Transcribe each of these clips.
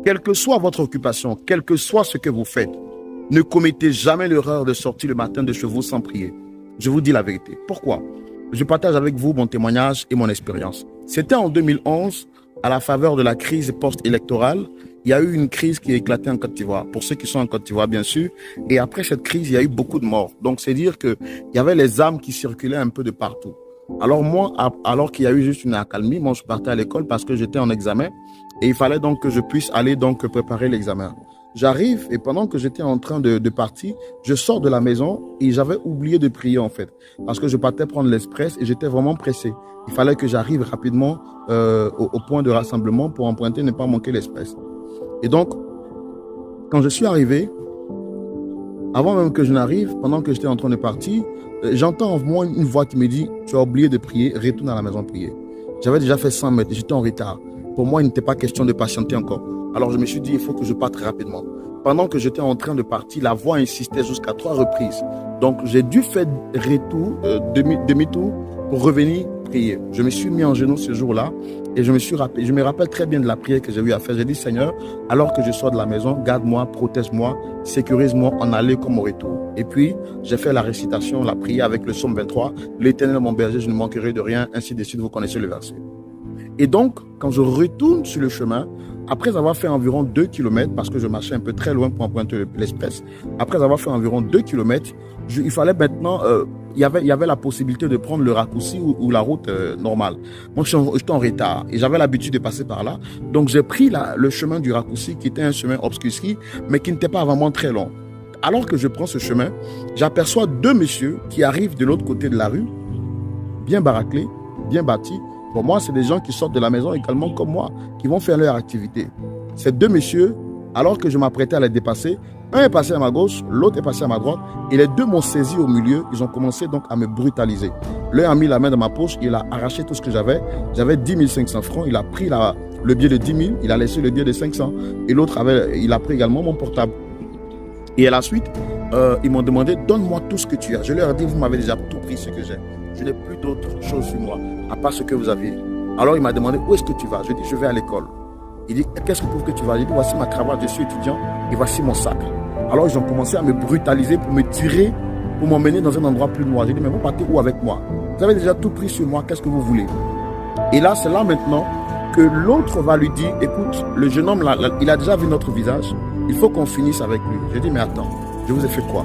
Quelle que soit votre occupation, quel que soit ce que vous faites, ne commettez jamais l'erreur de sortir le matin de chez vous sans prier. Je vous dis la vérité. Pourquoi? Je partage avec vous mon témoignage et mon expérience. C'était en 2011, à la faveur de la crise post-électorale. Il y a eu une crise qui a éclaté en Côte d'Ivoire. Pour ceux qui sont en Côte d'Ivoire, bien sûr. Et après cette crise, il y a eu beaucoup de morts. Donc, c'est dire qu'il y avait les armes qui circulaient un peu de partout. Alors moi, alors qu'il y a eu juste une accalmie, moi je partais à l'école parce que j'étais en examen et il fallait donc que je puisse aller donc préparer l'examen. J'arrive et pendant que j'étais en train de partir, je sors de la maison et j'avais oublié de prier en fait parce que je partais prendre l'express et j'étais vraiment pressé. Il fallait que j'arrive rapidement au point de rassemblement pour emprunter, ne pas manquer l'express. Et donc, quand je suis arrivé, avant même que je n'arrive, pendant que j'étais en train de partir, j'entends en moi une voix qui me dit « Tu as oublié de prier, retourne à la maison prier ». J'avais déjà fait 100 mètres, j'étais en retard. Pour moi, il n'était pas question de patienter encore. Alors je me suis dit, il faut que je parte rapidement. Pendant que j'étais en train de partir, la voix insistait jusqu'à 3 reprises. Donc j'ai dû faire demi-tour pour revenir prier. Je me suis mis en genoux ce jour-là et je me rappelle très bien de la prière que j'ai eu à faire. J'ai dit, Seigneur, alors que je sors de la maison, garde-moi, protège-moi, sécurise-moi en aller comme au retour. Et puis, j'ai fait la récitation, la prière avec le psaume 23. L'Éternel mon berger, je ne manquerai de rien, ainsi de suite, vous connaissez le verset. Et donc, quand je retourne sur le chemin, après avoir fait environ 2 km, parce que je marchais un peu très loin pour emprunter l'express, après avoir fait environ 2 km, il fallait maintenant, il y avait la possibilité de prendre le raccourci ou la route normale. Moi, j'étais en retard et j'avais l'habitude de passer par là. Donc, j'ai pris le chemin du raccourci qui était un chemin obscurci, mais qui n'était pas vraiment très long. Alors que je prends ce chemin, j'aperçois 2 messieurs qui arrivent de l'autre côté de la rue, bien baraquelés, bien bâtis. Pour moi, c'est des gens qui sortent de la maison également comme moi, qui vont faire leur activité. Ces 2 messieurs, alors que je m'apprêtais à les dépasser, un est passé à ma gauche, l'autre est passé à ma droite, et les 2 m'ont saisi au milieu. Ils ont commencé donc à me brutaliser. L'un a mis la main dans ma poche, il a arraché tout ce que j'avais. J'avais 10 500 francs, il a pris le billet de 10 000, il a laissé le billet de 500, et l'autre il a pris également mon portable. Et à la suite, ils m'ont demandé, donne-moi tout ce que tu as. Je leur ai dit, vous m'avez déjà tout pris ce que j'ai. Je n'ai plus d'autres choses sur moi, à part ce que vous aviez. Alors il m'a demandé, où est-ce que tu vas? Je dis, je vais à l'école. Il dit, qu'est-ce que tu trouves que tu vas? J'ai dit, voici ma cravate, je suis étudiant, et voici mon sac. Alors ils ont commencé à me brutaliser pour me tirer, pour m'emmener dans un endroit plus noir. J'ai dit, mais vous partez où avec moi? Vous avez déjà tout pris sur moi, qu'est-ce que vous voulez? Et là, c'est là maintenant que l'autre va lui dire, écoute, le jeune homme, là, il a déjà vu notre visage, il faut qu'on finisse avec lui. J'ai dit, mais attends, je vous ai fait quoi?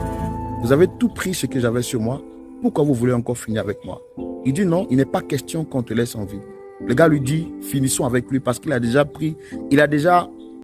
Vous avez tout pris ce que j'avais sur moi, pourquoi vous voulez encore finir avec moi? Il dit non, il n'est pas question qu'on te laisse en vie. Le gars lui dit, finissons avec lui parce qu'il a déjà pris, il a déjà